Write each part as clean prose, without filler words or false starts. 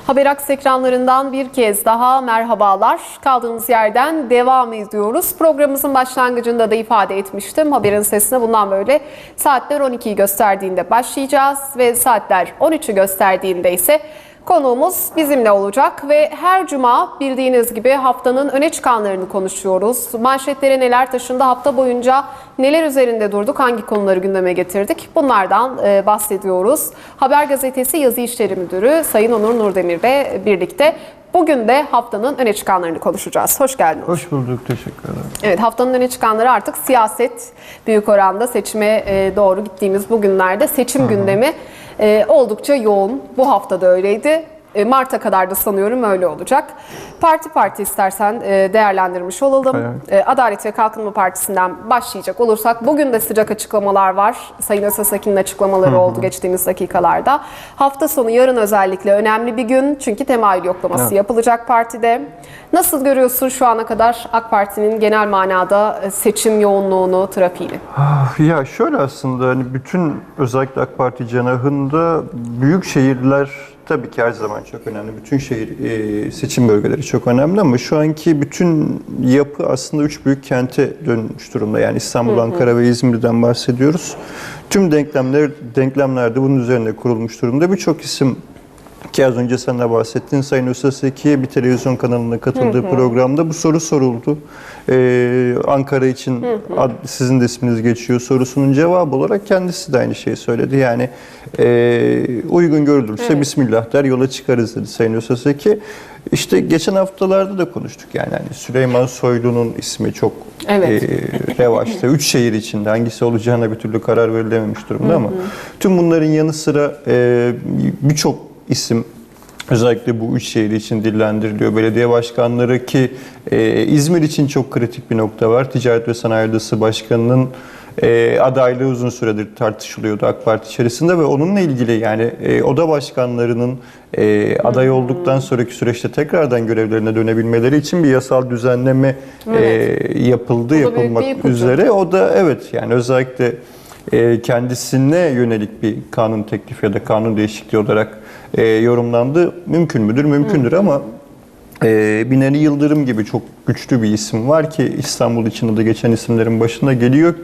Haberaks ekranlarından bir kez daha merhabalar. Kaldığımız yerden devam ediyoruz. Programımızın başlangıcında da ifade etmiştim. Haberin sesine bundan böyle saatler 12'yi gösterdiğinde başlayacağız ve saatler 13'ü gösterdiğinde ise konuğumuz bizimle olacak ve her cuma bildiğiniz gibi haftanın öne çıkanlarını konuşuyoruz. Manşetlere neler taşındı, hafta boyunca neler üzerinde durduk, hangi konuları gündeme getirdik bunlardan bahsediyoruz. Haber Gazetesi Yazı İşleri Müdürü Sayın Onur Nurdemir ile birlikte bugün de haftanın öne çıkanlarını konuşacağız. Hoş geldiniz. Hoş bulduk, teşekkür ederim. Evet, haftanın öne çıkanları artık siyaset, büyük oranda seçime doğru gittiğimiz bu günlerde seçim gündemi oldukça yoğun. Bu hafta da öyleydi. Mart'a kadar da sanıyorum öyle olacak. Parti istersen değerlendirmiş olalım. Evet. Adalet ve Kalkınma Partisi'nden başlayacak olursak bugün de sıcak açıklamalar var. Sayın Özasakin'in açıklamaları oldu geçtiğimiz dakikalarda. Hafta sonu yarın özellikle önemli bir gün. Çünkü temayül yoklaması yapılacak partide. Nasıl görüyorsun şu ana kadar AK Parti'nin genel manada seçim yoğunluğunu, trafiğini? Ya şöyle aslında hani bütün özellikle AK Parti cenahında büyük şehirler tabii ki her zaman çok önemli. Bütün şehir seçim bölgeleri çok önemli ama şu anki bütün yapı aslında 3 büyük kente dönmüş durumda. Yani İstanbul, Ankara ve İzmir'den bahsediyoruz. Tüm denklemler de bunun üzerine kurulmuş durumda. Birçok isim ki az önce sen de bahsettiğin Sayın Özasaki bir televizyon kanalına katıldığı programda bu soru soruldu. Ankara için sizin de isminiz geçiyor sorusunun cevabı olarak kendisi de aynı şeyi söyledi. Yani uygun görülürse Bismillah der yola çıkarız dedi Sayın Özasaki. İşte geçen haftalarda da konuştuk yani hani Süleyman Soylu'nun ismi çok revaçta. 3 şehir içinde hangisi olacağına bir türlü karar verilememiş durumda ama tüm bunların yanı sıra birçok isim özellikle bu 3 şehir için dillendiriliyor. Belediye başkanları ki İzmir için çok kritik bir nokta var. Ticaret ve Sanayi Odası Başkanı'nın adaylığı uzun süredir tartışılıyordu AK Parti içerisinde ve onunla ilgili yani oda başkanlarının aday olduktan sonraki süreçte tekrardan görevlerine dönebilmeleri için bir yasal düzenleme yapılmak üzere. O da yani özellikle kendisine yönelik bir kanun teklifi ya da kanun değişikliği olarak yorumlandı. Mümkün müdür? Mümkündür ama Binali Yıldırım gibi çok güçlü bir isim var ki İstanbul için de geçen isimlerin başına geliyor.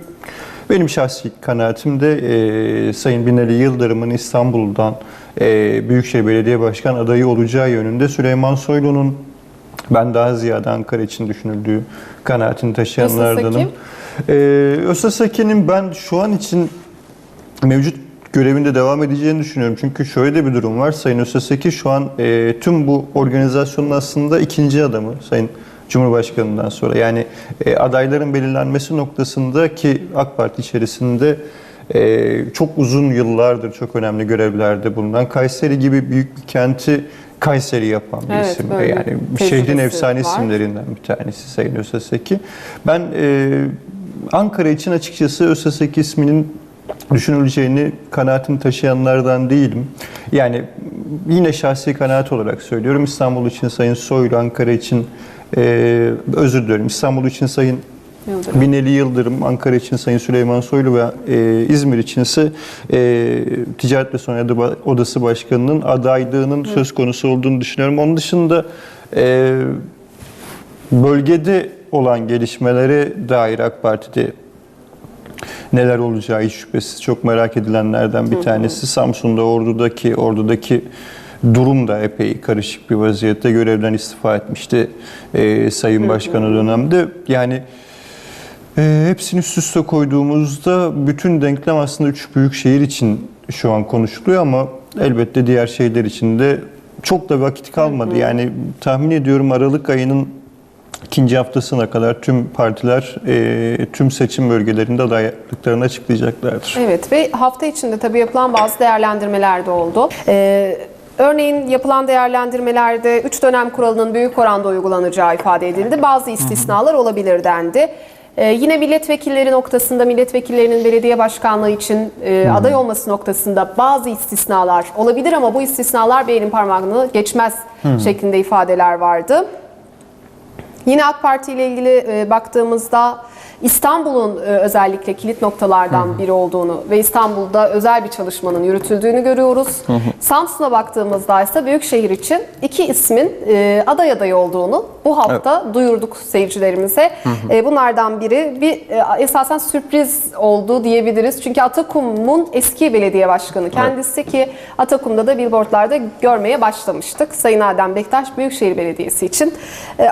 Benim şahsi kanaatim de Sayın Binali Yıldırım'ın İstanbul'dan Büyükşehir Belediye Başkan adayı olacağı yönünde. Süleyman Soylu'nun ben daha ziyade Ankara için düşünüldüğü kanaatini taşıyanlardanım. Özasaki'nin ben şu an için mevcut görevinde devam edeceğini düşünüyorum. Çünkü şöyle de bir durum var. Sayın Özasaki şu an tüm bu organizasyonun aslında ikinci adamı Sayın Cumhurbaşkanı'ndan sonra. Yani adayların belirlenmesi noktasında ki AK Parti içerisinde çok uzun yıllardır çok önemli görevlerde bulunan Kayseri gibi büyük bir kenti Kayseri yapan bir isim. Yani şehrin efsane isimlerinden bir tanesi Sayın Özasaki. Ben Ankara için açıkçası Özasaki isminin düşünüleceğini kanaatini taşıyanlardan değilim. Yani yine şahsi kanaat olarak söylüyorum. İstanbul için Sayın Soylu, Ankara için özür dilerim. İstanbul için Sayın Binali Yıldırım, Ankara için Sayın Süleyman Soylu ve İzmir için ise Ticaret ve Sanayi Odası Başkanı'nın adaylığının söz konusu olduğunu düşünüyorum. Onun dışında bölgede olan gelişmelere dair AK Parti'de neler olacağı hiç şüphesiz çok merak edilenlerden bir tanesi. Samsun'da ordudaki durum da epey karışık bir vaziyette. Görevden istifa etmişti Sayın Başkan o dönemde. Yani hepsini üst üste koyduğumuzda bütün denklem aslında 3 büyük şehir için şu an konuşuluyor ama elbette diğer şehirler için de çok da vakit kalmadı. Yani tahmin ediyorum Aralık ayının İkinci haftasına kadar tüm partiler tüm seçim bölgelerinde adaylıklarını açıklayacaklardır. Evet ve hafta içinde tabii yapılan bazı değerlendirmeler de oldu. Örneğin yapılan değerlendirmelerde 3 dönem kuralının büyük oranda uygulanacağı ifade edildi. Bazı istisnalar olabilir dendi. Yine milletvekilleri noktasında milletvekillerinin belediye başkanlığı için aday olması noktasında bazı istisnalar olabilir ama bu istisnalar bir elin parmağını geçmez şeklinde ifadeler vardı. Yine AK Parti ile ilgili baktığımızda İstanbul'un özellikle kilit noktalardan biri olduğunu ve İstanbul'da özel bir çalışmanın yürütüldüğünü görüyoruz. Samsun'a baktığımızda ise Büyükşehir için 2 ismin aday adayı olduğunu bu hafta duyurduk seyircilerimize. Bunlardan biri esasen sürpriz oldu diyebiliriz. Çünkü Atakum'un eski belediye başkanı kendisi ki Atakum'da da billboardlarda görmeye başlamıştık. Sayın Adem Bektaş Büyükşehir Belediyesi için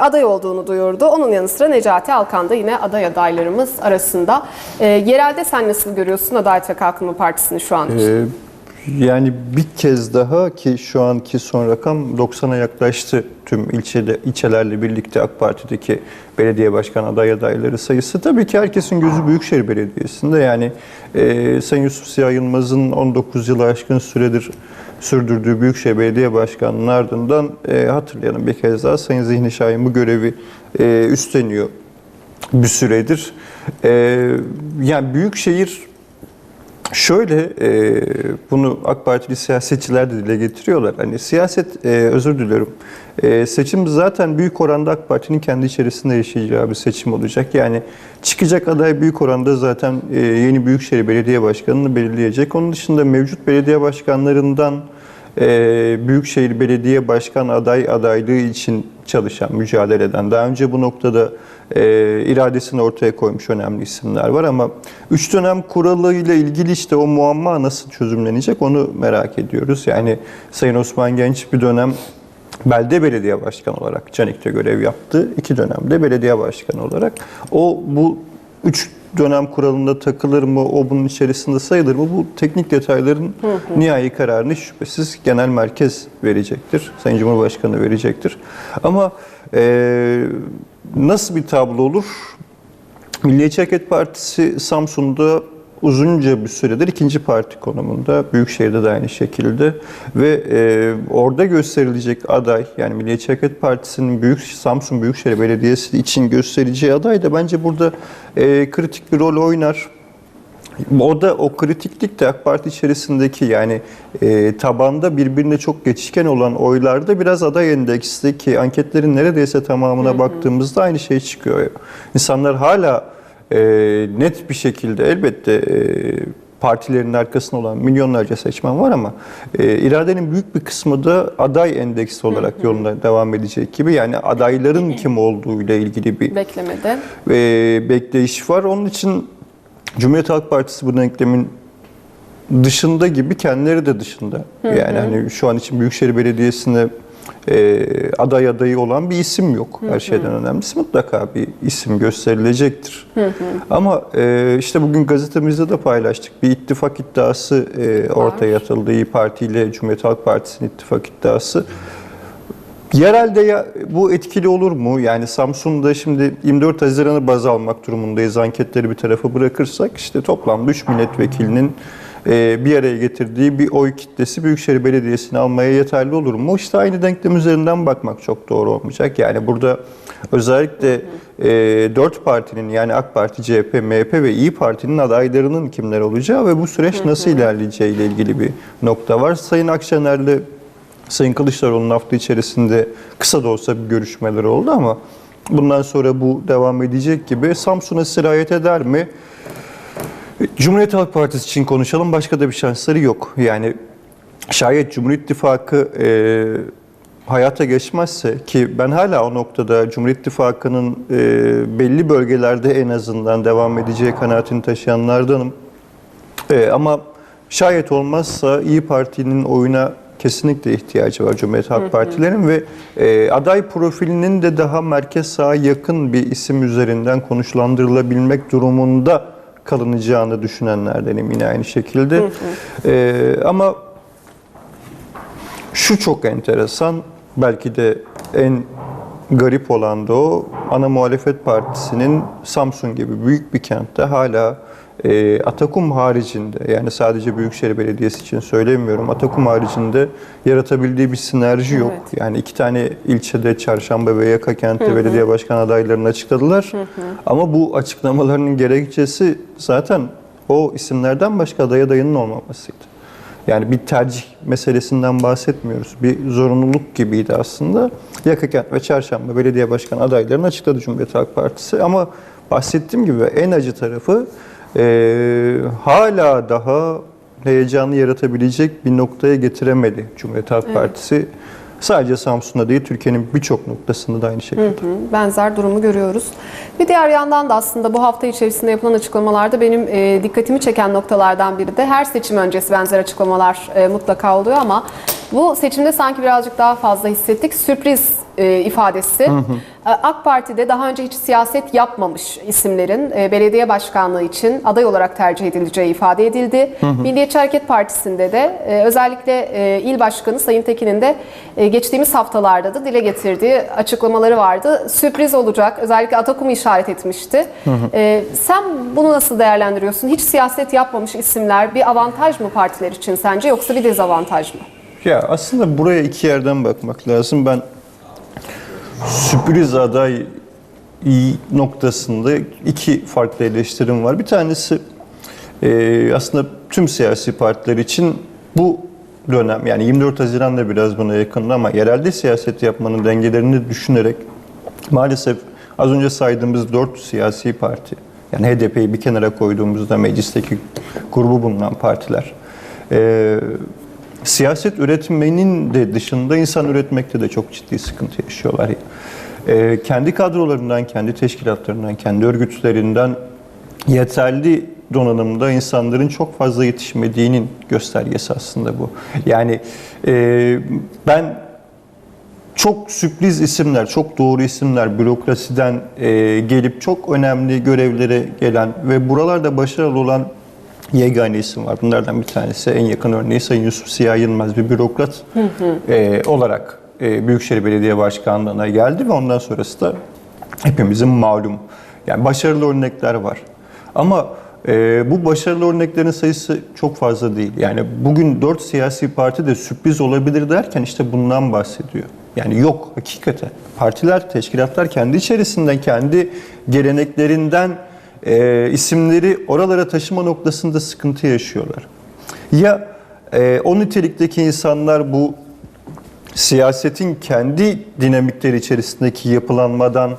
aday olduğunu duyurdu. Onun yanı sıra Necati Alkan da yine aday adaylarımız arasında. Yerelde sen nasıl görüyorsun Adalet ve Kalkınma Partisi'ni şu an için? Yani bir kez daha ki şu anki son rakam 90'a yaklaştı tüm ilçelerle birlikte AK Parti'deki belediye başkan adayları sayısı. Tabii ki herkesin gözü Büyükşehir Belediyesi'nde. Yani Sayın Yusuf Ziya Yılmaz'ın 19 yılı aşkın süredir sürdürdüğü Büyükşehir Belediye Başkanı'nın ardından hatırlayalım bir kez daha Sayın Zihni Şahin bu görevi üstleniyor bir süredir. Yani Büyükşehir şöyle, bunu AK Partili siyasetçiler de dile getiriyorlar. Hani siyaset, özür diliyorum, seçim zaten büyük oranda AK Parti'nin kendi içerisinde yaşayacağı bir seçim olacak. Yani çıkacak aday büyük oranda zaten yeni Büyükşehir Belediye Başkanı'nı belirleyecek. Onun dışında mevcut belediye başkanlarından Büyükşehir Belediye Başkan adaylığı için çalışan, mücadele eden, daha önce bu noktada iradesini ortaya koymuş önemli isimler var ama 3 dönem kuralıyla ilgili işte o muamma nasıl çözümlenecek onu merak ediyoruz. Yani Sayın Osman Genç bir dönem belde belediye başkanı olarak Canik'te görev yaptı. 2 dönemde belediye başkanı olarak. O bu 3 dönem kuralında takılır mı, o bunun içerisinde sayılır mı? Bu teknik detayların nihai kararını şüphesiz genel merkez verecektir. Sayın Cumhurbaşkanı verecektir. Ama nasıl bir tablo olur? Milliyetçi Hareket Partisi Samsun'da uzunca bir süredir ikinci parti konumunda. Büyükşehir'de de aynı şekilde. Ve orada gösterilecek aday, yani Milliyetçi Hareket Partisi'nin Samsun Büyükşehir Belediyesi için göstereceği aday da bence burada kritik bir rol oynar. O kritiklik de AK Parti içerisindeki yani tabanda birbirine çok geçişken olan oylarda biraz aday endeksteki anketlerin neredeyse tamamına baktığımızda aynı şey çıkıyor. İnsanlar hala net bir şekilde elbette partilerin arkasında olan milyonlarca seçmen var ama iradenin büyük bir kısmı da aday endeksi olarak yoluna devam edecek gibi. Yani adayların kim olduğu ile ilgili bir bekleyiş var. Onun için Cumhuriyet Halk Partisi bu denklemin dışında gibi, kendileri de dışında. Yani hani şu an için Büyükşehir Belediyesi'ne adayı olan bir isim yok. Her şeyden önemlisi mutlaka bir isim gösterilecektir. Ama işte bugün gazetemizde de paylaştık. Bir ittifak iddiası ortaya atıldı. İYİ Parti ile Cumhuriyet Halk Partisi'nin ittifak iddiası. Yerelde bu etkili olur mu? Yani Samsun'da şimdi 24 Haziran'ı baz almak durumundayız. Anketleri bir tarafa bırakırsak işte toplamda 3 milletvekilinin bir araya getirdiği bir oy kitlesi Büyükşehir Belediyesi'ni almaya yeterli olur mu? İşte aynı denklem üzerinden bakmak çok doğru olmayacak. Yani burada özellikle 4 partinin yani AK Parti, CHP, MHP ve İYİ Parti'nin adaylarının kimler olacağı ve bu süreç nasıl ilerleyeceği ile ilgili bir nokta var. Sayın Akşener'le Sayın Kılıçdaroğlu'nun hafta içerisinde kısa da olsa bir görüşmeleri oldu ama bundan sonra bu devam edecek gibi. Samsun'a sirayet eder mi? Cumhuriyet Halk Partisi için konuşalım. Başka da bir şansları yok. Yani şayet Cumhur İttifakı hayata geçmezse, ki ben hala o noktada Cumhur İttifakı'nın belli bölgelerde en azından devam edeceği kanaatini taşıyanlardanım. Ama şayet olmazsa İYİ Parti'nin oyuna kesinlikle ihtiyacı var Cumhuriyet Halk Partilerinin ve aday profilinin de daha merkez sağa yakın bir isim üzerinden konuşlandırılabilmek durumunda kalınacağını düşünenlerdenim yine aynı şekilde. Ama şu çok enteresan, belki de en garip olan da o, ana muhalefet partisinin Samsun gibi büyük bir kentte hala Atakum haricinde, yani sadece Büyükşehir Belediyesi için söylemiyorum, Atakum haricinde yaratabildiği bir sinerji yok. Evet. Yani 2 tane ilçede, Çarşamba ve Yakakent'te belediye başkan adaylarını açıkladılar. Ama bu açıklamalarının gerekçesi zaten o isimlerden başka adayının olmamasıydı. Yani bir tercih meselesinden bahsetmiyoruz. Bir zorunluluk gibiydi aslında. Yakakent ve Çarşamba belediye başkan adaylarını açıkladı Cumhuriyet Halk Partisi ama bahsettiğim gibi en acı tarafı hala daha heyecanı yaratabilecek bir noktaya getiremedi Cumhuriyet Halk Partisi. Sadece Samsun'da değil, Türkiye'nin birçok noktasında da aynı şekilde. Benzer durumu görüyoruz. Bir diğer yandan da aslında bu hafta içerisinde yapılan açıklamalarda benim dikkatimi çeken noktalardan biri de her seçim öncesi benzer açıklamalar mutlaka oluyor ama bu seçimde sanki birazcık daha fazla hissettik. Sürpriz ifadesi. AK Parti'de daha önce hiç siyaset yapmamış isimlerin belediye başkanlığı için aday olarak tercih edileceği ifade edildi. Milliyetçi Hareket Partisi'nde de özellikle il başkanı Sayın Tekin'in de geçtiğimiz haftalarda da dile getirdiği açıklamaları vardı. Sürpriz olacak. Özellikle Atakum'u işaret etmişti. Sen bunu nasıl değerlendiriyorsun? Hiç siyaset yapmamış isimler bir avantaj mı partiler için sence yoksa bir dezavantaj mı? Ya aslında buraya iki yerden bakmak lazım. Ben sürpriz aday noktasında iki farklı eleştirim var. Bir tanesi aslında tüm siyasi partiler için bu dönem, yani 24 Haziran'da biraz buna yakındı ama yerelde siyaset yapmanın dengelerini düşünerek maalesef az önce saydığımız 4 siyasi parti, yani HDP'yi bir kenara koyduğumuzda meclisteki grubu bulunan partiler, siyaset üretmenin de dışında insan üretmekte de çok ciddi sıkıntı yaşıyorlar. Kendi kadrolarından, kendi teşkilatlarından, kendi örgütlerinden yeterli donanımda insanların çok fazla yetişmediğinin göstergesi aslında bu. Yani ben çok sürpriz isimler, çok doğru isimler, bürokrasiden gelip çok önemli görevlere gelen ve buralarda başarılı olan yegane isim var. Bunlardan bir tanesi, en yakın örneği Sayın Yusuf Ziya Yılmaz, bir bürokrat olarak Büyükşehir Belediye Başkanlığı'na geldi ve ondan sonrası da hepimizin malum. Yani başarılı örnekler var. Ama bu başarılı örneklerin sayısı çok fazla değil. Yani bugün 4 siyasi parti de sürpriz olabilir derken işte bundan bahsediyor. Yani yok, hakikaten. Partiler, teşkilatlar kendi içerisinden, kendi geleneklerinden isimleri oralara taşıma noktasında sıkıntı yaşıyorlar. Ya o nitelikteki insanlar bu siyasetin kendi dinamikleri içerisindeki yapılanmadan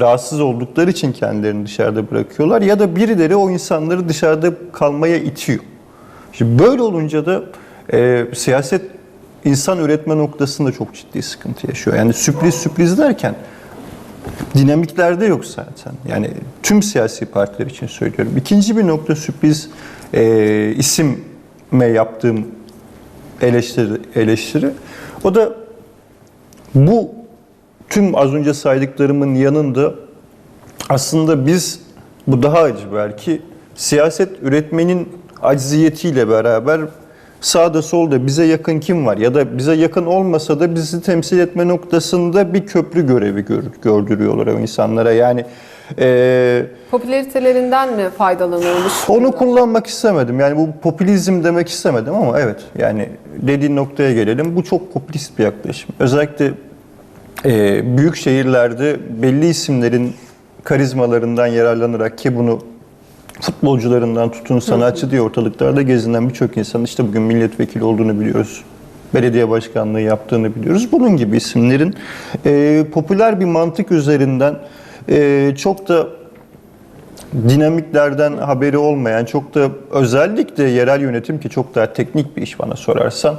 rahatsız oldukları için kendilerini dışarıda bırakıyorlar ya da birileri o insanları dışarıda kalmaya itiyor. Şimdi böyle olunca da siyaset insan üretme noktasında çok ciddi sıkıntı yaşıyor. Yani sürpriz derken dinamiklerde yok zaten. Yani tüm siyasi partiler için söylüyorum. İkinci bir nokta sürpriz isime yaptığım eleştiri. O da bu tüm az önce saydıklarımın yanında aslında biz, bu daha acı belki, siyaset üretmenin acziyetiyle beraber sağda solda bize yakın kim var ya da bize yakın olmasa da bizi temsil etme noktasında bir köprü görevi gördürüyorlar o insanlara. Yani popülaritelerinden mi faydalanılmış? Onu kullanmak istemedim. Yani bu popülizm demek istemedim ama evet, yani dediğin noktaya gelelim. Bu çok popülist bir yaklaşım. Özellikle büyük şehirlerde belli isimlerin karizmalarından yararlanarak, ki bunu futbolcularından tutun sanatçı diye ortalıklarda gezinen birçok insan, işte bugün milletvekili olduğunu biliyoruz. Belediye başkanlığı yaptığını biliyoruz. Bunun gibi isimlerin popüler bir mantık üzerinden çok da dinamiklerden haberi olmayan, çok da özellikle yerel yönetim, ki çok daha teknik bir iş bana sorarsan,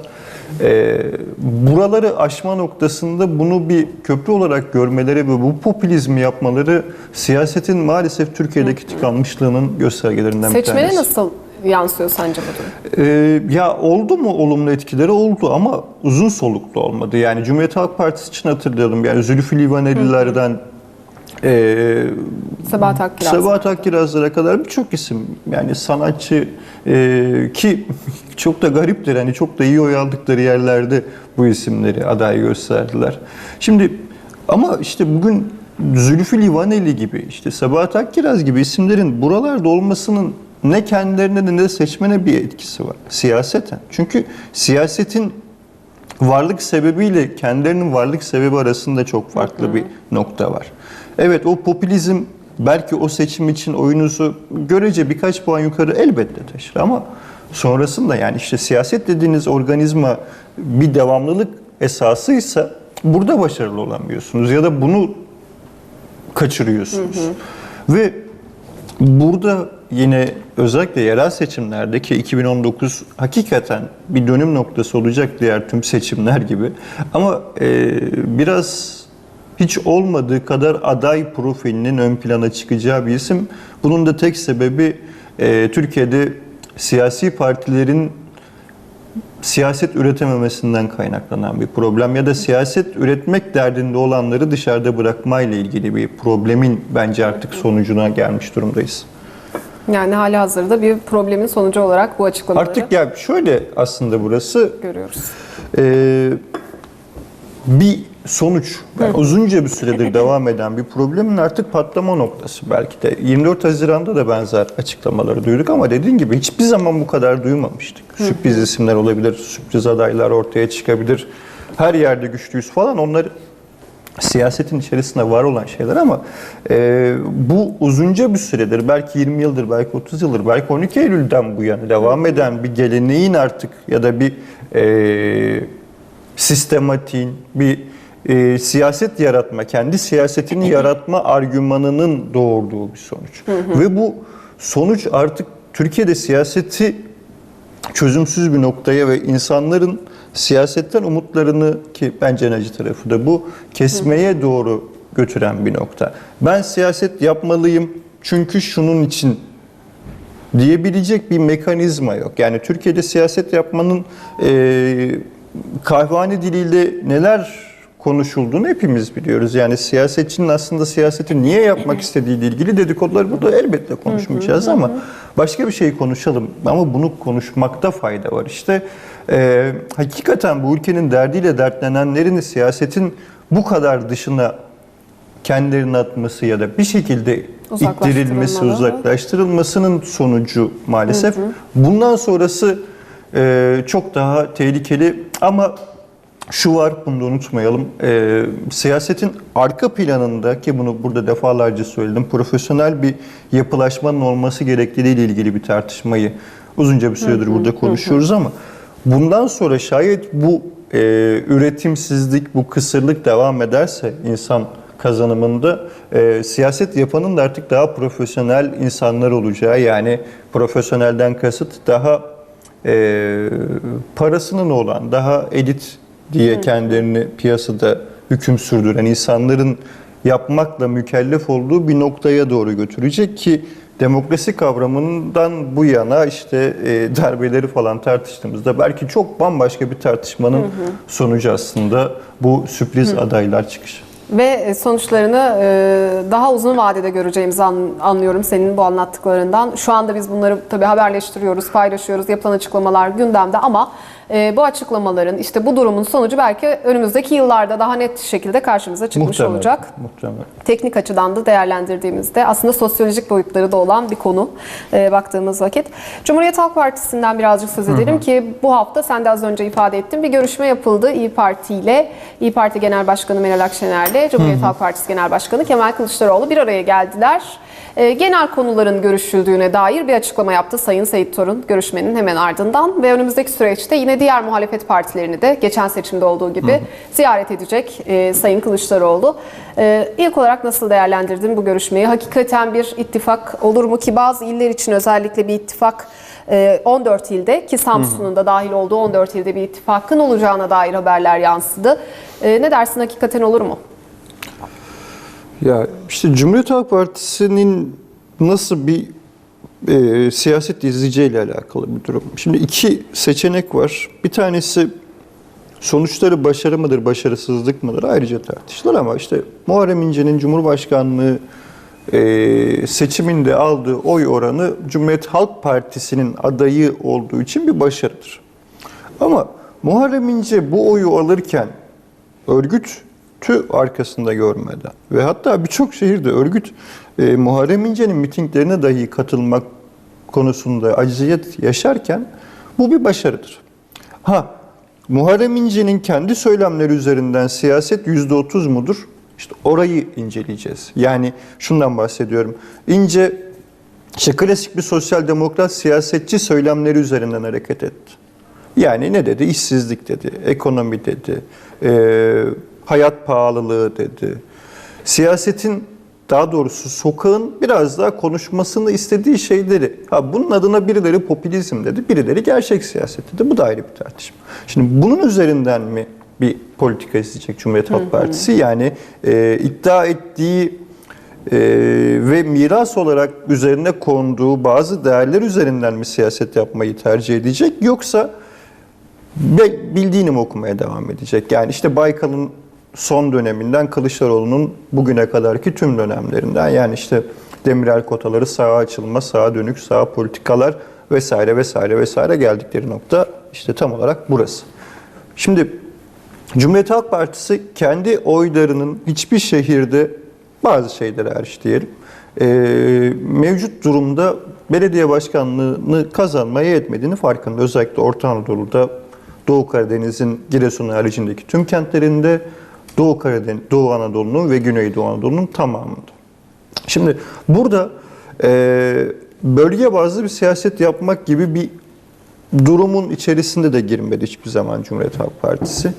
buraları aşma noktasında bunu bir köprü olarak görmeleri ve bu popülizmi yapmaları siyasetin maalesef Türkiye'deki tıkanmışlığının göstergelerinden bir tanesi. Seçmene nasıl yansıyor sence bu durum? Ya oldu mu olumlu etkileri? Oldu ama uzun soluklu olmadı. Yani Cumhuriyet Halk Partisi için hatırlayalım. Yani Zülfü Livanelilerden Sabahat Akkirazlara kadar birçok isim, yani sanatçı, ki çok da gariptir, hani çok da iyi oy aldıkları yerlerde bu isimleri aday gösterdiler. Şimdi ama işte bugün Zülfü Livaneli gibi, işte Sabahat Akkiraz gibi isimlerin buralarda olmasının ne kendilerine ne de seçmene bir etkisi var siyaseten. Çünkü siyasetin varlık sebebiyle kendilerinin varlık sebebi arasında çok farklı bir nokta var. Evet, o popülizm belki o seçim için oyunuzu görece birkaç puan yukarı elbette taşır ama sonrasında, yani işte siyaset dediğiniz organizma bir devamlılık esasıysa burada başarılı olamıyorsunuz ya da bunu kaçırıyorsunuz. Ve burada yine özellikle yerel seçimlerdeki 2019 hakikaten bir dönüm noktası olacak diğer tüm seçimler gibi. Ama biraz hiç olmadığı kadar aday profilinin ön plana çıkacağı bir isim. Bunun da tek sebebi Türkiye'de siyasi partilerin siyaset üretememesinden kaynaklanan bir problem ya da siyaset üretmek derdinde olanları dışarıda bırakmayla ilgili bir problemin bence artık sonucuna gelmiş durumdayız. Yani halihazırda bir problemin sonucu olarak bu açıklamaları Artık ya şöyle aslında burası görüyoruz. Bir sonuç, yani uzunca bir süredir devam eden bir problemin artık patlama noktası belki de. 24 Haziran'da da benzer açıklamaları duyduk ama dediğin gibi hiçbir zaman bu kadar duymamıştık. Sürpriz isimler olabilir, sürpriz adaylar ortaya çıkabilir. Her yerde güçlüyüz falan, onlar siyasetin içerisinde var olan şeyler ama bu uzunca bir süredir, belki 20 yıldır, belki 30 yıldır, belki 12 Eylül'den bu yana devam eden bir geleneğin artık ya da bir sistematiğin, bir siyaset yaratma, kendi siyasetini yaratma argümanının doğurduğu bir sonuç. Ve bu sonuç artık Türkiye'de siyaseti çözümsüz bir noktaya ve insanların siyasetten umutlarını, ki bence en acı tarafı da bu, kesmeye doğru götüren bir nokta. Ben siyaset yapmalıyım çünkü şunun için diyebilecek bir mekanizma yok. Yani Türkiye'de siyaset yapmanın kahvehane diliyle neler konuşulduğunu hepimiz biliyoruz. Yani siyasetçinin aslında siyaseti niye yapmak istediğiyle ilgili dedikoduları burada elbette konuşmayacağız ama başka bir şey konuşalım. Ama bunu konuşmakta fayda var. İşte hakikaten bu ülkenin derdiyle dertlenenlerin siyasetin bu kadar dışına kendilerini atması ya da bir şekilde ittirilmesi, uzaklaştırılmasının sonucu maalesef. Bundan sonrası çok daha tehlikeli ama şu var, bunu da unutmayalım. Siyasetin arka planında, ki bunu burada defalarca söyledim, profesyonel bir yapılaşmanın olması gerektiğiyle ilgili bir tartışmayı uzunca bir süredir burada konuşuyoruz ama bundan sonra şayet bu üretimsizlik, bu kısırlık devam ederse insan kazanımında siyaset yapanın da artık daha profesyonel insanlar olacağı, yani profesyonelden kasıt daha parasının olan, daha elit diye kendilerini piyasada hüküm sürdüren insanların yapmakla mükellef olduğu bir noktaya doğru götürecek ki demokrasi kavramından bu yana işte darbeleri falan tartıştığımızda belki çok bambaşka bir tartışmanın sonucu aslında bu sürpriz adaylar çıkışı. Ve sonuçlarını daha uzun vadede göreceğimizi anlıyorum senin bu anlattıklarından. Şu anda biz bunları tabii haberleştiriyoruz, paylaşıyoruz, yapılan açıklamalar gündemde ama bu açıklamaların, işte bu durumun sonucu belki önümüzdeki yıllarda daha net şekilde karşımıza çıkmış olacak. Muhtemelen. Teknik açıdan da değerlendirdiğimizde aslında sosyolojik boyutları da olan bir konu baktığımız vakit. Cumhuriyet Halk Partisi'nden birazcık söz edelim ki bu hafta sen de az önce ifade ettin, bir görüşme yapıldı İYİ Parti ile. İYİ Parti Genel Başkanı Meral Akşener'le Cumhuriyet Halk Partisi Genel Başkanı Kemal Kılıçdaroğlu bir araya geldiler. Genel konuların görüşüldüğüne dair bir açıklama yaptı Sayın Seyit Torun görüşmenin hemen ardından ve önümüzdeki süreçte yine diğer muhalefet partilerini de geçen seçimde olduğu gibi ziyaret edecek Sayın Kılıçdaroğlu. İlk olarak nasıl değerlendirdin bu görüşmeyi? Hakikaten bir ittifak olur mu ki bazı iller için özellikle bir ittifak 14 ilde ki Samsun'un da dahil olduğu 14 ilde bir ittifakın olacağına dair haberler yansıdı. Ne dersin, hakikaten olur mu? Ya işte Cumhuriyet Halk Partisi'nin nasıl bir siyaset izleyeceğiyle alakalı bir durum. Şimdi iki seçenek var. Bir tanesi sonuçları başarı mıdır, başarısızlık mıdır ayrıca tartışılır ama işte Muharrem İnce'nin Cumhurbaşkanlığı seçiminde aldığı oy oranı Cumhuriyet Halk Partisi'nin adayı olduğu için bir başarıdır. Ama Muharrem İnce bu oyu alırken örgütü arkasında görmeden ve hatta birçok şehirde örgüt Muharrem İnce'nin mitinglerine dahi katılmak konusunda acziyet yaşarken bu bir başarıdır. Muharrem İnce'nin kendi söylemleri üzerinden siyaset %30 mudur? İşte orayı inceleyeceğiz. Yani şundan bahsediyorum. İnce işte klasik bir sosyal demokrat siyasetçi söylemleri üzerinden hareket etti. Yani ne dedi? İşsizlik dedi, ekonomi dedi, hayat pahalılığı dedi. Siyasetin daha doğrusu sokağın biraz daha konuşmasını istediği şeyleri, bunun adına birileri popülizm dedi, birileri gerçek siyaset dedi. Bu da ayrı bir tartışma. Şimdi bunun üzerinden mi bir politika izleyecek Cumhuriyet Halk Partisi? Yani iddia ettiği ve miras olarak üzerine konduğu bazı değerler üzerinden mi siyaset yapmayı tercih edecek, yoksa bildiğini mi okumaya devam edecek? Yani işte Baykal'ın son döneminden Kılıçdaroğlu'nun bugüne kadarki tüm dönemlerinden, yani işte Demirel kotaları, sağa açılma, sağa dönük, sağ politikalar vesaire vesaire vesaire geldikleri nokta işte tam olarak burası. Şimdi Cumhuriyet Halk Partisi kendi oylarının hiçbir şehirde bazı şeyleri hariç diyelim, mevcut durumda belediye başkanlığını kazanmaya yetmediğini farkında. Özellikle Orta Anadolu'da, Doğu Karadeniz'in Giresun haricindeki tüm kentlerinde, Doğu Anadolu'nun ve Güneydoğu Anadolu'nun tamamında. Şimdi burada bölge bazlı bir siyaset yapmak gibi bir durumun içerisinde de girmedi hiçbir zaman Cumhuriyet Halk Partisi.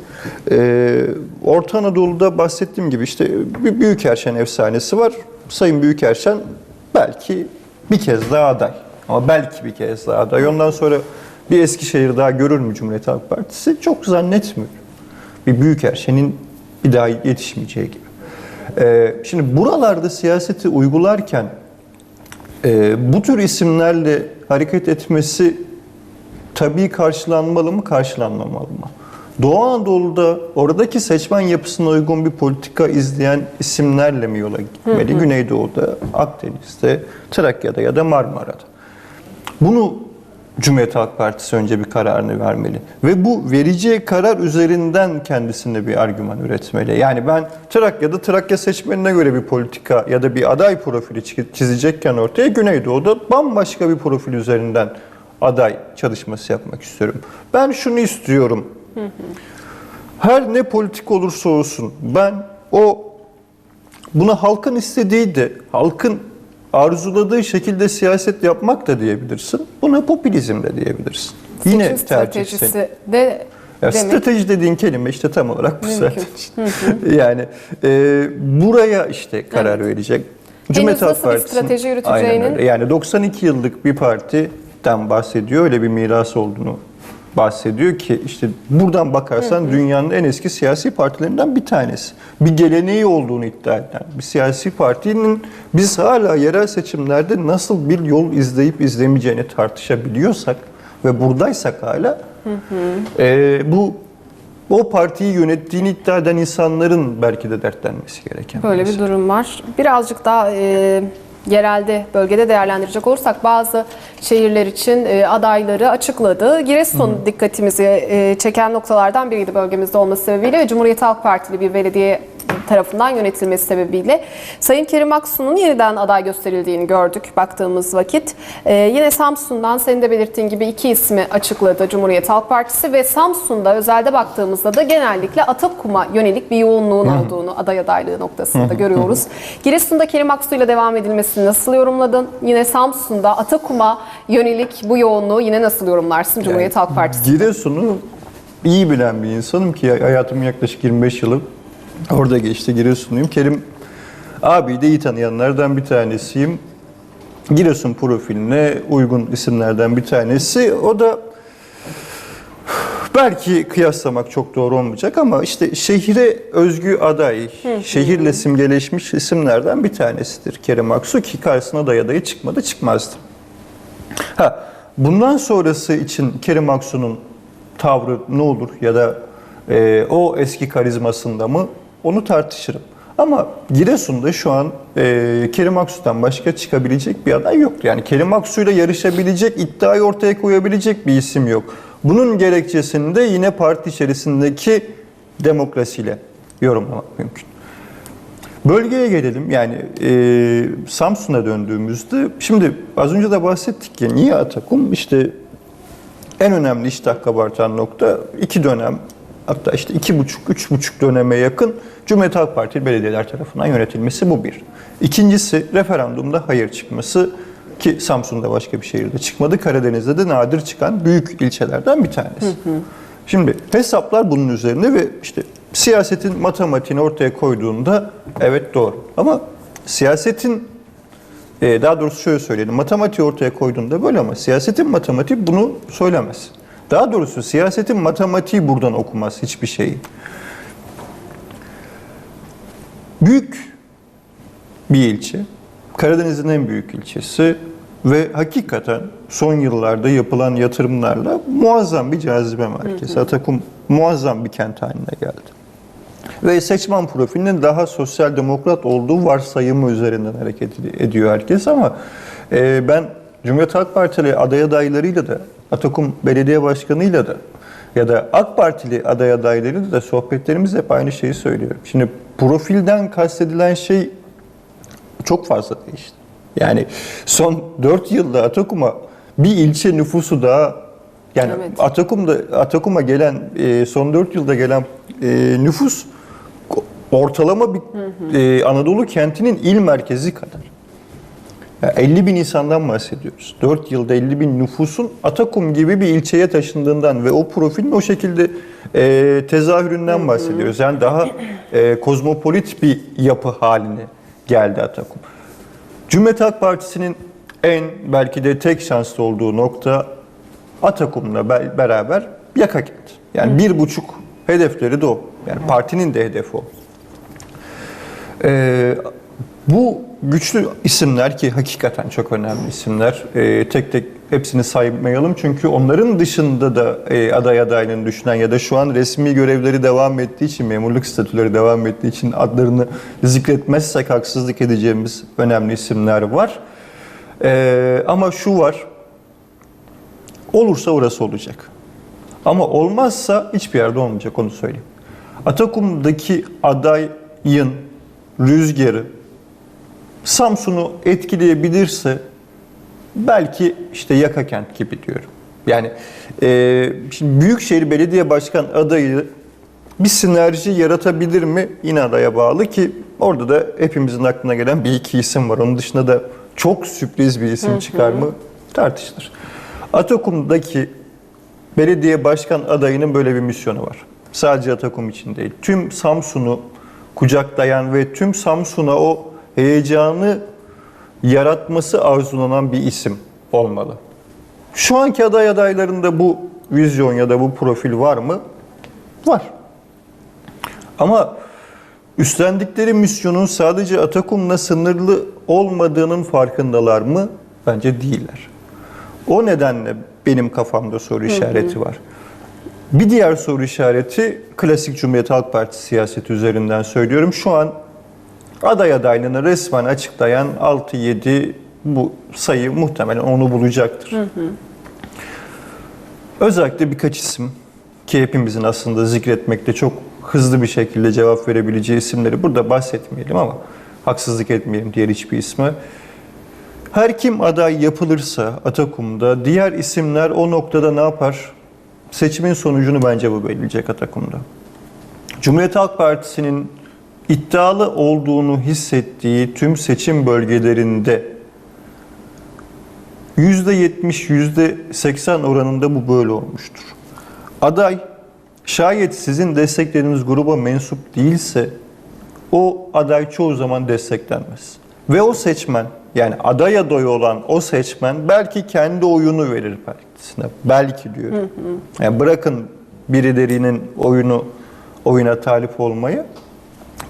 Orta Anadolu'da bahsettiğim gibi işte bir Büyükerşen efsanesi var. Sayın Büyükerşen belki bir kez daha aday. Ama belki bir kez daha aday. Ondan sonra bir Eskişehir daha görür mü Cumhuriyet Halk Partisi? Çok zannetmiyorum. Bir Büyükerşen'in bir daha yetişmeyeceği gibi. Şimdi buralarda siyaseti uygularken bu tür isimlerle hareket etmesi tabii karşılanmalı mı, karşılanmamalı mı? Doğu Anadolu'da oradaki seçmen yapısına uygun bir politika izleyen isimlerle mi yola gitmeli? Güneydoğu'da, Akdeniz'de, Trakya'da ya da Marmara'da. Bunu Cumhuriyet Halk Partisi önce bir kararını vermeli. Ve bu vereceği karar üzerinden kendisine bir argüman üretmeli. Yani ben Trakya'da Trakya seçmenine göre bir politika ya da bir aday profili çizecekken ortaya, Güneydoğu'da bambaşka bir profil üzerinden aday çalışması yapmak istiyorum. Ben şunu istiyorum. Her ne politik olursa olsun ben buna halkın istediği de, halkın arzuladığı şekilde siyaset yapmak da diyebilirsin. Buna popülizm de diyebilirsin. Yine tercih senin. De strateji dediğin kelime işte tam olarak bu zaten. Yani buraya işte karar verecek. Cumhuriyet Halk Partisi'nin strateji yürüteceğinin. Yani 92 yıllık bir partiden bahsediyor. Öyle bir miras olduğunu bahsediyor ki işte buradan bakarsan dünyanın en eski siyasi partilerinden bir tanesi. Bir geleneği olduğunu iddia eden bir siyasi partinin biz hala yerel seçimlerde nasıl bir yol izleyip izlemeyeceğini tartışabiliyorsak ve buradaysak hala o partiyi yönettiğini iddia eden insanların belki de dertlenmesi gereken. Böyle bir durum var. Birazcık daha yerelde, bölgede değerlendirecek olursak bazı şehirler için adayları açıkladı. Giresun dikkatimizi çeken noktalardan biriydi bölgemizde olması sebebiyle ve Cumhuriyet Halk Partili bir belediye tarafından yönetilmesi sebebiyle Sayın Kerim Aksu'nun yeniden aday gösterildiğini gördük baktığımız vakit. Yine Samsun'dan senin de belirttiğin gibi 2 ismi açıkladı Cumhuriyet Halk Partisi ve Samsun'da özelde baktığımızda da genellikle Atakum'a yönelik bir yoğunluğun olduğunu aday adaylığı noktasında görüyoruz. Giresun'da Kerim Aksu ile devam edilmesini nasıl yorumladın? Yine Samsun'da Atakum'a yönelik bu yoğunluğu yine nasıl yorumlarsın Cumhuriyet Halk Partisi? Giresun'u iyi bilen bir insanım ki hayatımın yaklaşık 25 yılı orada geçti, Giresunluyum. Kerim abiyi de iyi tanıyanlardan bir tanesiyim. Giresun profiline uygun isimlerden bir tanesi. O da belki kıyaslamak çok doğru olmayacak ama işte şehire özgü aday, şehirle simgeleşmiş isimlerden bir tanesidir Kerim Aksu ki karşısına adayı çıkmadı, çıkmazdı. Bundan sonrası için Kerim Aksu'nun tavrı ne olur ya da o eski karizmasında mı, onu tartışırım. Ama Giresun'da şu an Kerim Aksu'dan başka çıkabilecek bir aday yok. Yani Kerim Aksu'yla yarışabilecek, iddiayı ortaya koyabilecek bir isim yok. Bunun gerekçesini de yine parti içerisindeki demokrasiyle yorumlamak mümkün. Bölgeye gelelim. Yani Samsun'a döndüğümüzde, şimdi az önce de bahsettik ya, niye Atakum? İşte en önemli iştah kabartan nokta 2 dönem, hatta işte 2,5-3,5 döneme yakın Cumhuriyet Halk Partili belediyeler tarafından yönetilmesi, bu bir. İkincisi referandumda hayır çıkması ki Samsun'da başka bir şehirde çıkmadı. Karadeniz'de de nadir çıkan büyük ilçelerden bir tanesi. Şimdi hesaplar bunun üzerine ve işte siyasetin matematiğini ortaya koyduğunda evet doğru. Ama siyasetin daha doğrusu şöyle söyleyelim. Matematiği ortaya koyduğunda böyle ama siyasetin matematiği bunu söylemez. Daha doğrusu siyasetin matematiği buradan okumaz hiçbir şeyi. Büyük bir ilçe, Karadeniz'in en büyük ilçesi ve hakikaten son yıllarda yapılan yatırımlarla muazzam bir cazibe merkezi. Atakum muazzam bir kent haline geldi. Ve seçmen profilinin daha sosyal demokrat olduğu varsayımı üzerinden hareket ediyor herkes ama ben Cumhuriyet Halk Partili aday adaylarıyla da, Atakum Belediye Başkanı'yla da ya da AK Partili aday adaylarıyla da sohbetlerimizde hep aynı şeyi söylüyorum. Şimdi profilden kastedilen şey çok fazla değişti. Yani son 4 yılda Atakum'a bir ilçe nüfusu daha, yani evet. Atakum'a gelen son 4 yılda gelen nüfus ortalama bir Anadolu kentinin il merkezi kadar. Yani 50 bin insandan bahsediyoruz. 4 yılda 50 bin nüfusun Atakum gibi bir ilçeye taşındığından ve o profilin o şekilde tezahüründen bahsediyoruz. Yani daha kozmopolit bir yapı haline geldi Atakum. Cumhuriyet Halk Partisi'nin en belki de tek şanslı olduğu nokta Atakum'la beraber yaka kent. Yani 1,5 hedefleri de o. Yani partinin de hedefi o. Bu güçlü isimler ki hakikaten çok önemli isimler. Tek tek hepsini saymayalım çünkü onların dışında da aday adaylığını düşünen ya da şu an resmi görevleri devam ettiği için, memurluk statüleri devam ettiği için adlarını zikretmezsek haksızlık edeceğimiz önemli isimler var. Ama şu var, olursa orası olacak. Ama olmazsa hiçbir yerde olmayacak, onu söyleyeyim. Atakum'daki adayın rüzgarı Samsun'u etkileyebilirse belki işte yaka kent gibi diyorum. Yani şimdi Büyükşehir Belediye Başkan adayı bir sinerji yaratabilir mi? Yine adaya bağlı ki orada da hepimizin aklına gelen bir iki isim var. Onun dışında da çok sürpriz bir isim çıkar mı tartışılır. Atakum'daki belediye başkan adayının böyle bir misyonu var. Sadece Atakum için değil. Tüm Samsun'u kucaklayan ve tüm Samsun'a o heyecanı yaratması arzulanan bir isim olmalı. Şu anki aday adaylarında bu vizyon ya da bu profil var mı? Var. Ama üstlendikleri misyonun sadece Atakum'la sınırlı olmadığının farkındalar mı? Bence değiller. O nedenle benim kafamda soru işareti var. Bir diğer soru işareti klasik Cumhuriyet Halk Partisi siyaseti üzerinden söylüyorum. Şu an aday adaylığını resmen açıklayan 6-7 bu sayı muhtemelen onu bulacaktır. Özellikle birkaç isim ki hepimizin aslında zikretmekte çok hızlı bir şekilde cevap verebileceği isimleri burada bahsetmeyelim ama haksızlık etmeyelim diğer hiçbir isme. Her kim aday yapılırsa Atakum'da diğer isimler o noktada ne yapar? Seçimin sonucunu bence bu belirleyecek Atakum'da. Cumhuriyet Halk Partisi'nin iddialı olduğunu hissettiği tüm seçim bölgelerinde %70, %80 oranında bu böyle olmuştur. Aday şayet sizin desteklediğiniz gruba mensup değilse o aday çoğu zaman desteklenmez. Ve o seçmen, yani aday adayı olan o seçmen belki kendi oyunu verir partisine. Belki diyorum. Yani bırakın birilerinin oyuna talip olmayı,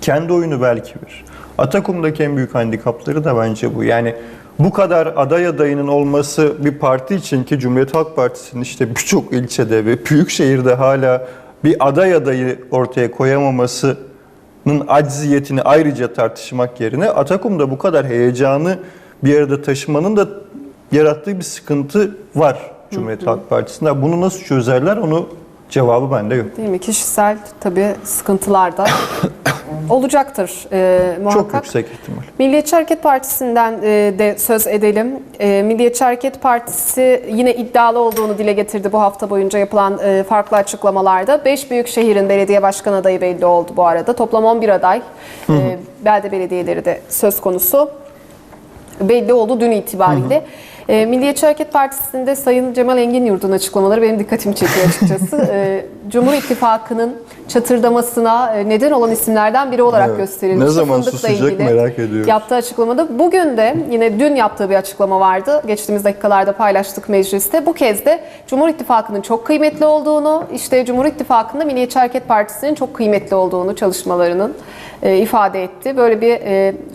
kendi oyunu belki verir. Atakum'daki en büyük handikapları da bence bu. Yani bu kadar aday adayının olması bir parti için ki Cumhuriyet Halk Partisi'nin işte birçok ilçede ve büyük şehirde hala bir aday adayı ortaya koyamamasının acziyetini ayrıca tartışmak yerine Atakum'da bu kadar heyecanı bir arada taşımanın da yarattığı bir sıkıntı var Cumhuriyet Halk Partisi'nde. Bunu nasıl çözerler, onu cevabı bende yok. Değil mi? Kişisel tabii sıkıntılar da olacaktır muhakkak. Çok yüksek ihtimal. Milliyetçi Hareket Partisi'nden de söz edelim. Milliyetçi Hareket Partisi yine iddialı olduğunu dile getirdi bu hafta boyunca yapılan farklı açıklamalarda. 5 büyük şehrin belediye başkan adayı belli oldu bu arada. Toplam 11 aday. Belde belediyeleri de söz konusu. Belli oldu dün itibariyle. Milliyetçi Hareket Partisi'nde Sayın Cemal Enginyurt'un açıklamaları benim dikkatimi çekiyor açıkçası. Cumhur İttifakı'nın çatırdamasına neden olan isimlerden biri olarak Evet. gösterilmiş. Ne zaman Fındık'la susacak ilgili merak ediyoruz. yaptığı açıklamada. Bugün de yine dün yaptığı bir açıklama vardı. Geçtiğimiz dakikalarda paylaştık mecliste. Bu kez de Cumhur İttifakı'nın çok kıymetli olduğunu, işte Cumhur İttifakı'nda Milliyetçi Hareket Partisi'nin çok kıymetli olduğunu çalışmalarının ifade etti. Böyle bir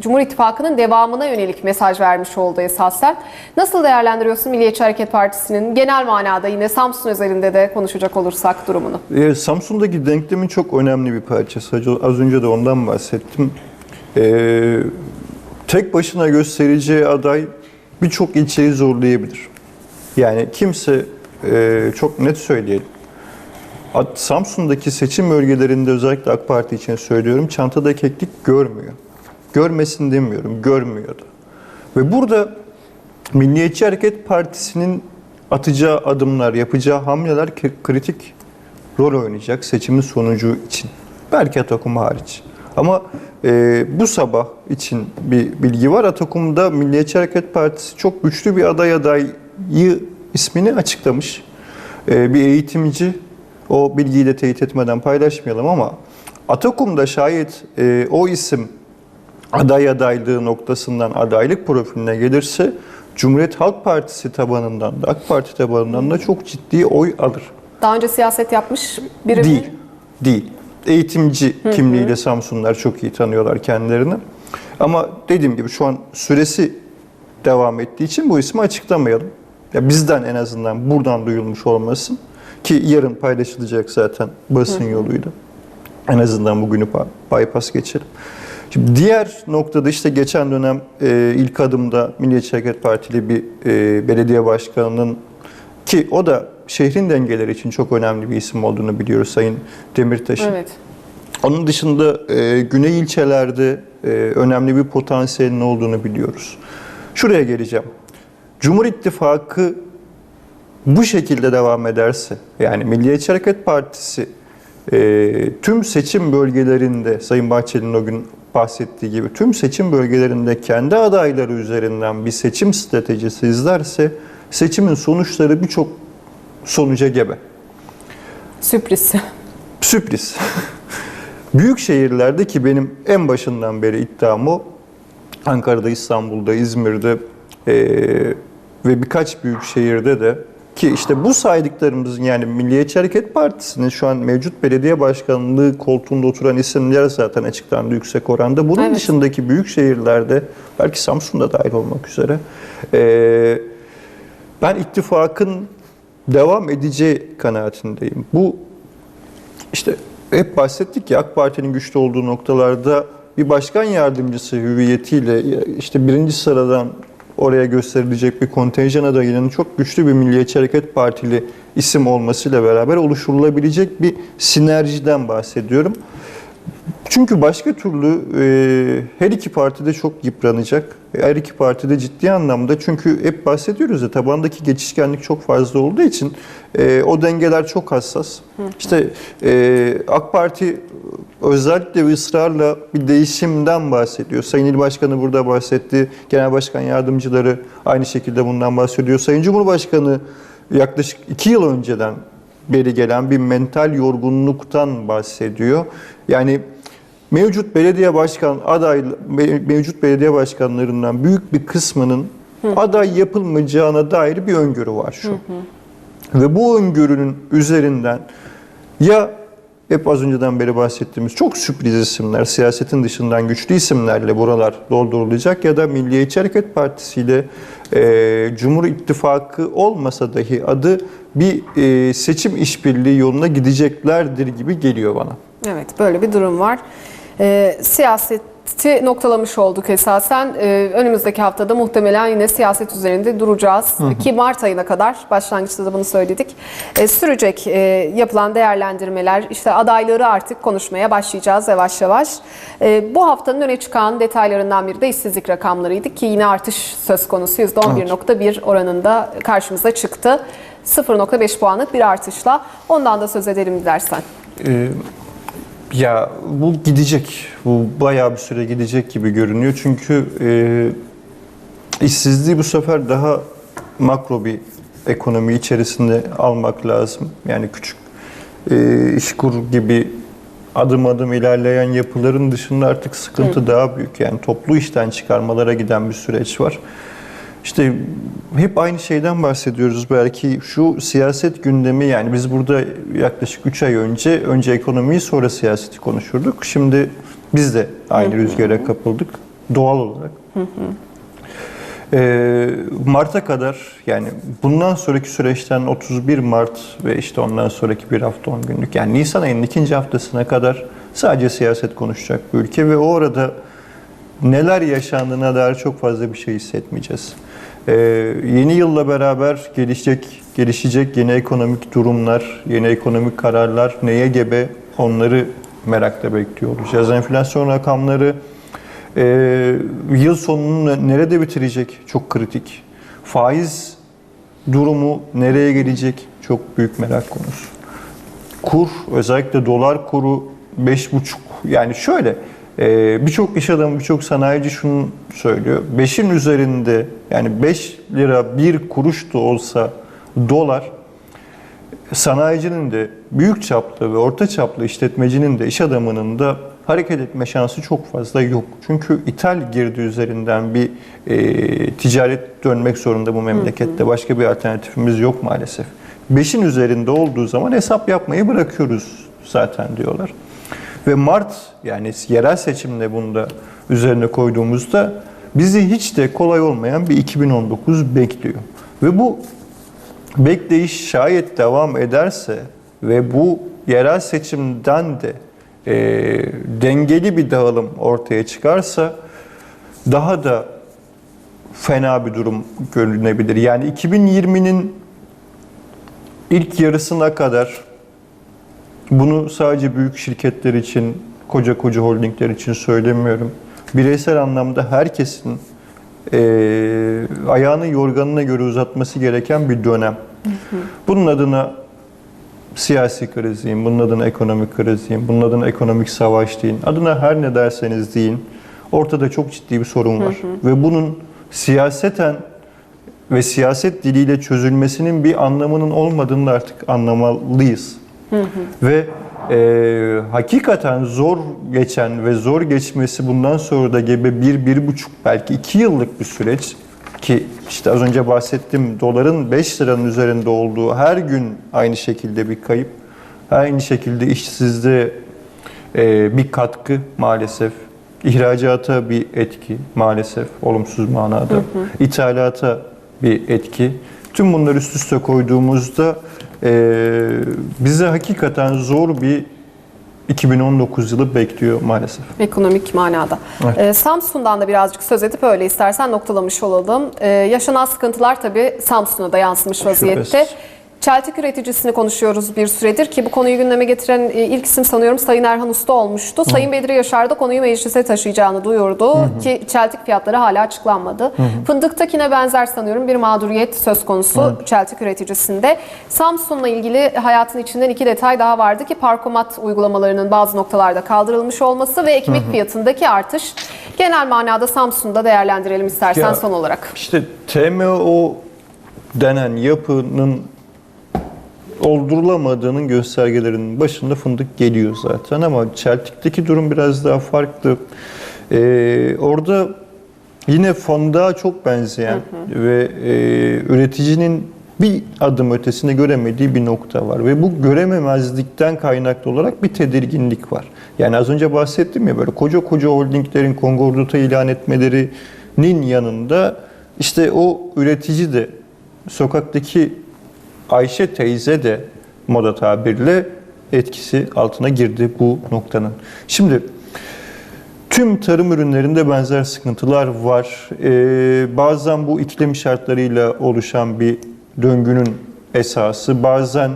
Cumhur İttifakı'nın devamına yönelik mesaj vermiş oldu esasen. Nasıl değerlendiriyorsun Milliyetçi Hareket Partisi'nin genel manada yine Samsun özelinde de konuşacak olursak durumunu? Samsun'daki denklemin çok önemli bir parçası. Az önce de ondan bahsettim. Tek başına göstereceği aday birçok ilçeyi zorlayabilir. Yani kimse çok net söyleyelim. Samsun'daki seçim bölgelerinde özellikle AK Parti için söylüyorum, çantada keklik görmüyor. Görmesin demiyorum, görmüyor da. Ve burada Milliyetçi Hareket Partisi'nin atacağı adımlar, yapacağı hamleler kritik rol oynayacak seçimin sonucu için. Belki Atakum hariç. Ama bu sabah için bir bilgi var. Atakum'da Milliyetçi Hareket Partisi çok güçlü bir adayı ismini açıklamış. Bir eğitimci, o bilgiyi de teyit etmeden paylaşmayalım ama Atakum'da şayet o isim adaylığı noktasından adaylık profiline gelirse Cumhuriyet Halk Partisi tabanından da AK Parti tabanından da çok ciddi oy alır. Daha önce siyaset yapmış biri Değil. mi? Değil. Eğitimci kimliğiyle Samsunlular çok iyi tanıyorlar kendilerini. Ama dediğim gibi şu an süresi devam ettiği için bu ismi açıklamayalım. Ya bizden en azından buradan duyulmuş olmasın. Ki yarın paylaşılacak zaten basın yoluyla. En azından bugünü bypass geçelim. Şimdi diğer noktada işte geçen dönem ilk adımda Milliyetçi Hareket Partili bir belediye başkanının, ki o da şehrin dengeleri için çok önemli bir isim olduğunu biliyoruz, Sayın Demirtaş'ın. Evet. Onun dışında güney ilçelerde önemli bir potansiyelin olduğunu biliyoruz. Şuraya geleceğim. Cumhur İttifakı bu şekilde devam ederse, yani Milliyetçi Hareket Partisi tüm seçim bölgelerinde, Sayın Bahçeli'nin o gün bahsettiği gibi tüm seçim bölgelerinde kendi adayları üzerinden bir seçim stratejisi izlerse seçimin sonuçları birçok sonuca gebe. Sürpriz. Sürpriz. Büyük şehirlerde, ki benim en başından beri iddiam o, Ankara'da, İstanbul'da, İzmir'de ve birkaç büyük şehirde de, ki işte bu saydıklarımızın, yani Milliyetçi Hareket Partisi'nin şu an mevcut belediye başkanlığı koltuğunda oturan isimler zaten açıklandı yüksek oranda. Bunun Evet. dışındaki büyük şehirlerde, belki Samsun'da dahil olmak üzere, ben ittifakın devam edeceği kanaatindeyim. Bu işte hep bahsettik ya, AK Parti'nin güçlü olduğu noktalarda bir başkan yardımcısı hüviyetiyle işte birinci sıradan oraya gösterilecek bir kontenjan adayının çok güçlü bir Milliyetçi Hareket Partili isim olmasıyla beraber oluşturulabilecek bir sinerjiden bahsediyorum. Çünkü başka türlü her iki parti de çok yıpranacak. Her iki parti de ciddi anlamda, çünkü hep bahsediyoruz ya, tabandaki geçişkenlik çok fazla olduğu için o dengeler çok hassas. İşte AK Parti özellikle ve ısrarla bir değişimden bahsediyor. Sayın İl Başkanı burada bahsetti. Genel Başkan Yardımcıları aynı şekilde bundan bahsediyor. Sayın Cumhurbaşkanı yaklaşık 2 yıl önceden beri gelen bir mental yorgunluktan bahsediyor. Yani mevcut belediye başkanlarından büyük bir kısmının aday yapılmayacağına dair bir öngörü var şu. Ve bu öngörünün üzerinden ya hep az önceden beri bahsettiğimiz çok sürpriz isimler, siyasetin dışından güçlü isimlerle buralar doldurulacak, ya da Milliyetçi Hareket Partisi ile Cumhur İttifakı olmasa dahi adı bir seçim işbirliği yoluna gideceklerdir gibi geliyor bana. Evet, böyle bir durum var. Siyaseti noktalamış olduk esasen. Önümüzdeki haftada muhtemelen yine siyaset üzerinde duracağız. Ki Mart ayına kadar, başlangıçta da bunu söyledik, sürecek yapılan değerlendirmeler, işte adayları artık konuşmaya başlayacağız yavaş yavaş. Bu haftanın öne çıkan detaylarından biri de işsizlik rakamlarıydı ki yine artış söz konusu, %11.1 oranında karşımıza çıktı. 0.5 puanlık bir artışla. Ondan da söz edelim dilersen. Ya bu gidecek. Bu bayağı bir süre gidecek gibi görünüyor. Çünkü işsizliği bu sefer daha makro bir ekonomi içerisinde almak lazım. Yani küçük İşkur gibi adım adım ilerleyen yapıların dışında artık sıkıntı daha büyük. Yani toplu işten çıkarmalara giden bir süreç var. İşte hep aynı şeyden bahsediyoruz belki. Şu siyaset gündemi, yani biz burada yaklaşık 3 ay önce ekonomiyi sonra siyaseti konuşurduk. Şimdi biz de aynı rüzgara kapıldık doğal olarak. Mart'a kadar, yani bundan sonraki süreçten 31 Mart ve işte ondan sonraki bir hafta 10 günlük, yani Nisan ayının ikinci haftasına kadar sadece siyaset konuşacak bir ülke ve o arada neler yaşandığına dair çok fazla bir şey hissetmeyeceğiz. Yeni yılla beraber gelişecek yeni ekonomik durumlar, yeni ekonomik kararlar neye gebe, onları merakla bekliyor olacağız. Enflasyon rakamları yıl sonunu nerede bitirecek? Çok kritik. Faiz durumu nereye gelecek? Çok büyük merak konusu. Kur, özellikle dolar kuru 5,5. Yani şöyle, birçok iş adamı, birçok sanayici şunu söylüyor. 5'in üzerinde, yani 5 lira 1 kuruş da olsa dolar, sanayicinin de, büyük çaplı ve orta çaplı işletmecinin de, iş adamının da hareket etme şansı çok fazla yok. Çünkü ithal girdi üzerinden bir ticaret dönmek zorunda bu memlekette. Başka bir alternatifimiz yok maalesef. 5'in üzerinde olduğu zaman hesap yapmayı bırakıyoruz zaten diyorlar. Ve Mart, yani yerel seçimde bunu da üzerine koyduğumuzda bizi hiç de kolay olmayan bir 2019 bekliyor. Ve bu bekleyiş şayet devam ederse ve bu yerel seçimden de dengeli bir dağılım ortaya çıkarsa daha da fena bir durum görünebilir. Yani 2020'nin ilk yarısına kadar, bunu sadece büyük şirketler için, koca holdingler için söylemiyorum, bireysel anlamda herkesin ayağını yorganına göre uzatması gereken bir dönem. Bunun adına siyasi kriz deyin, bunun adına ekonomik kriz deyin, bunun adına ekonomik savaş deyin, adına her ne derseniz deyin, ortada çok ciddi bir sorun var. Ve bunun siyaseten ve siyaset diliyle çözülmesinin bir anlamının olmadığını da artık anlamalıyız. Ve hakikaten zor geçen ve zor geçmesi bundan sonra da gebe 1-1,5 belki 2 yıllık bir süreç ki işte az önce bahsettiğim doların 5 liranın üzerinde olduğu her gün aynı şekilde bir kayıp, aynı şekilde işsizliğe bir katkı maalesef, ihracata bir etki maalesef olumsuz manada, ithalata bir etki. Tüm bunları üst üste koyduğumuzda bize hakikaten zor bir 2019 yılı bekliyor maalesef. Ekonomik manada. Evet. Samsun'dan da birazcık söz edip öyle istersen noktalamış olalım. Yaşanan sıkıntılar tabii Samsun'a da yansımış vaziyette. Şüphesiz. Çeltik üreticisini konuşuyoruz bir süredir ki bu konuyu gündeme getiren ilk isim sanıyorum Sayın Erhan Usta olmuştu. Sayın Bedri Yaşar da konuyu meclise taşıyacağını duyurdu ki çeltik fiyatları hala açıklanmadı. Fındıktakine benzer sanıyorum bir mağduriyet söz konusu çeltik üreticisinde. Samsun'la ilgili hayatın içinden 2 detay daha vardı ki parkomat uygulamalarının bazı noktalarda kaldırılmış olması ve ekmek fiyatındaki artış. Genel manada Samsun'da değerlendirelim istersen Ya, son olarak. İşte TMO denen yapının oldurulamadığının göstergelerinin başında fındık geliyor zaten ama çeltikteki durum biraz daha farklı. Orada yine fındığa çok benzeyen ve üreticinin bir adım ötesine göremediği bir nokta var ve bu görememezlikten kaynaklı olarak bir tedirginlik var. Yani az önce bahsettim ya, böyle koca holdinglerin kongordata ilan etmelerinin yanında işte o üretici de, sokaktaki Ayşe teyze de moda tabirle etkisi altına girdi bu noktanın. Şimdi tüm tarım ürünlerinde benzer sıkıntılar var. Bazen bu iklim şartlarıyla oluşan bir döngünün esası, bazen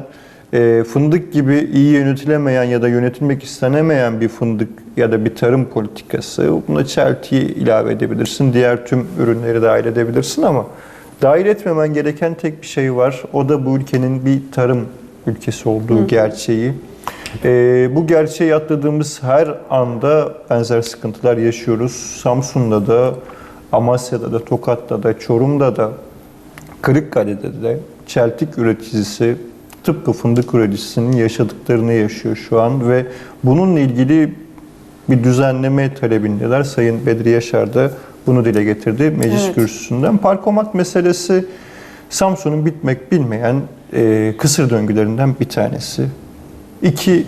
fındık gibi iyi yönetilemeyen ya da yönetilmek istenemeyen bir fındık ya da bir tarım politikası. Buna çeltiyi ilave edebilirsin, diğer tüm ürünleri dahil edebilirsin ama dahil etmemen gereken tek bir şey var. O da bu ülkenin bir tarım ülkesi olduğu gerçeği. Bu gerçeği atladığımız her anda benzer sıkıntılar yaşıyoruz. Samsun'da da, Amasya'da da, Tokat'ta da, Çorum'da da, Kırıkkale'de de çeltik üreticisi tıpkı fındık üreticisinin yaşadıklarını yaşıyor şu an ve bununla ilgili bir düzenleme talebindeler. Sayın Bedri Yaşar da bunu dile getirdi meclis kürsüsünden. Parkomat meselesi Samsun'un bitmek bilmeyen kısır döngülerinden bir tanesi. İki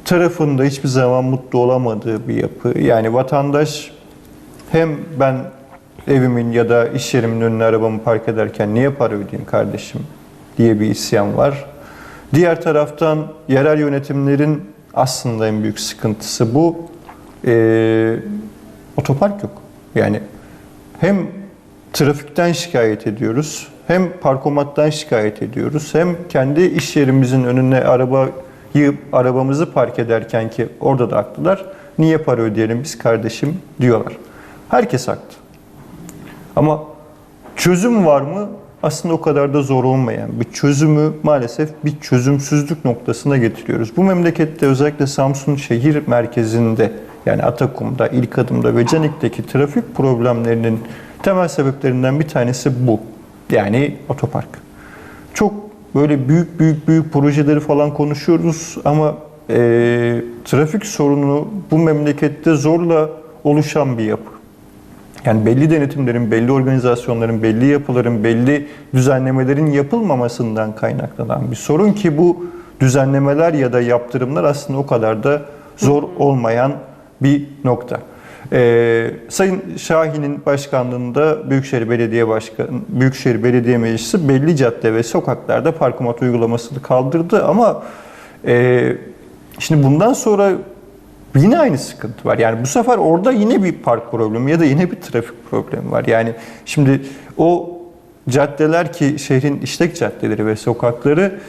tarafında hiçbir zaman mutlu olamadığı bir yapı. Yani vatandaş hem ben evimin ya da iş yerimin önüne arabamı park ederken niye para ödeyeyim kardeşim diye bir isyan var. Diğer taraftan yerel yönetimlerin aslında en büyük sıkıntısı bu. Otopark yok. Yani hem trafikten şikayet ediyoruz, hem parkomattan şikayet ediyoruz, hem kendi iş yerimizin önüne arabamızı park ederken ki orada da haklılar. Niye para ödeyelim biz kardeşim diyorlar. Herkes haklı. Ama çözüm var mı? Aslında o kadar da zor olmayan bir çözümü maalesef bir çözümsüzlük noktasına getiriyoruz. Bu memlekette özellikle Samsun şehir merkezinde yani Atakum'da, İlkadım'da ve Canik'teki trafik problemlerinin temel sebeplerinden bir tanesi bu. Yani otopark. Çok böyle büyük projeleri falan konuşuyoruz ama trafik sorunu bu memlekette zorla oluşan bir yapı. Yani belli denetimlerin, belli organizasyonların, belli yapıların, belli düzenlemelerin yapılmamasından kaynaklanan bir sorun ki bu düzenlemeler ya da yaptırımlar aslında o kadar da zor olmayan bir nokta. Sayın Şahin'in başkanlığında Büyükşehir Belediye Meclisi belli cadde ve sokaklarda parkomat uygulamasını kaldırdı ama şimdi bundan sonra yine aynı sıkıntı var. Yani bu sefer orada yine bir park problemi ya da yine bir trafik problemi var. Yani şimdi o caddeler ki şehrin işlek caddeleri ve sokakları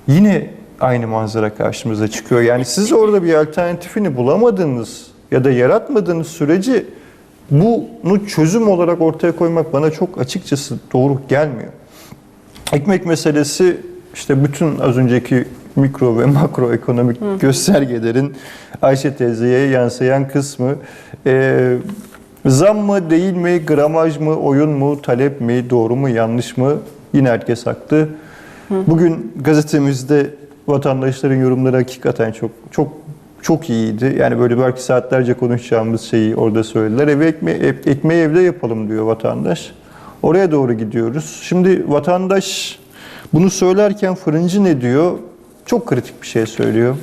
yine aynı manzara karşımıza çıkıyor. Yani siz orada bir alternatifini bulamadığınız ya da yaratmadığınız sürece bunu çözüm olarak ortaya koymak bana çok açıkçası doğru gelmiyor. Ekmek meselesi işte bütün az önceki mikro ve makro ekonomik göstergelerin Ayşe teyzeye yansıyan kısmı. Zam mı değil mi, gramaj mı, oyun mu, talep mi, doğru mu, yanlış mı? Yine herkes haklı. Bugün gazetemizde vatandaşların yorumları hakikaten çok iyiydi. Yani böyle belki saatlerce konuşacağımız şeyi orada söylediler. Ekmeği evde yapalım diyor vatandaş. Oraya doğru gidiyoruz. Şimdi vatandaş bunu söylerken fırıncı ne diyor? Çok kritik bir şey söylüyor.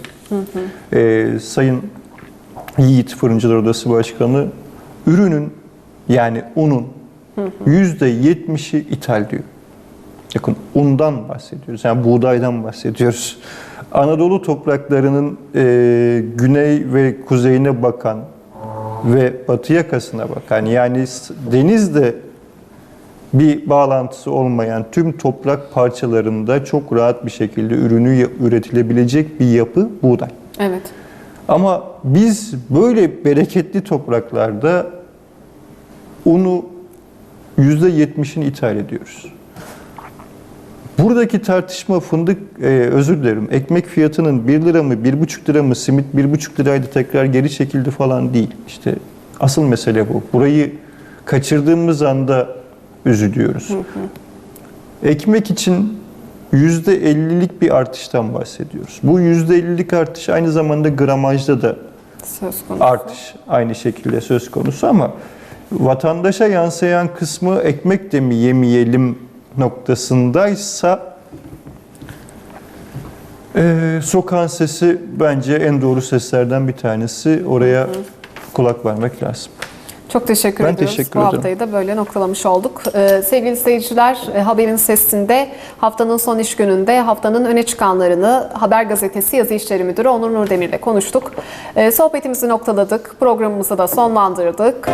Sayın Yiğit Fırıncılar Odası Başkanı, ürünün yani unun %70'i ithal diyor. Bakın undan bahsediyoruz. Yani buğdaydan bahsediyoruz. Anadolu topraklarının güney ve kuzeyine bakan ve batı yakasına bakan yani denizde bir bağlantısı olmayan tüm toprak parçalarında çok rahat bir şekilde ürünü üretilebilecek bir yapı buğday. Evet. Ama biz böyle bereketli topraklarda unu %70'ini ithal ediyoruz. Buradaki tartışma ekmek fiyatının 1 lira mı, 1,5 lira mı, simit 1,5 liraydı tekrar geri çekildi falan değil. İşte asıl mesele bu. Burayı kaçırdığımız anda üzülüyoruz. Ekmek için %50'lik bir artıştan bahsediyoruz. Bu %50'lik artış aynı zamanda gramajda da artış aynı şekilde söz konusu ama vatandaşa yansıyan kısmı ekmek de mi yemeyelim noktasındaysa sokağın sesi bence en doğru seslerden bir tanesi. Oraya kulak vermek lazım. Çok teşekkür ediyoruz. Teşekkür Bu haftayı da böyle noktalamış olduk. Sevgili izleyiciler, Haberin Sesi'nde haftanın son iş gününde haftanın öne çıkanlarını Haber Gazetesi Yazı İşleri Müdürü Onur Nurdemir ile konuştuk. Sohbetimizi noktaladık, programımızı da sonlandırdık.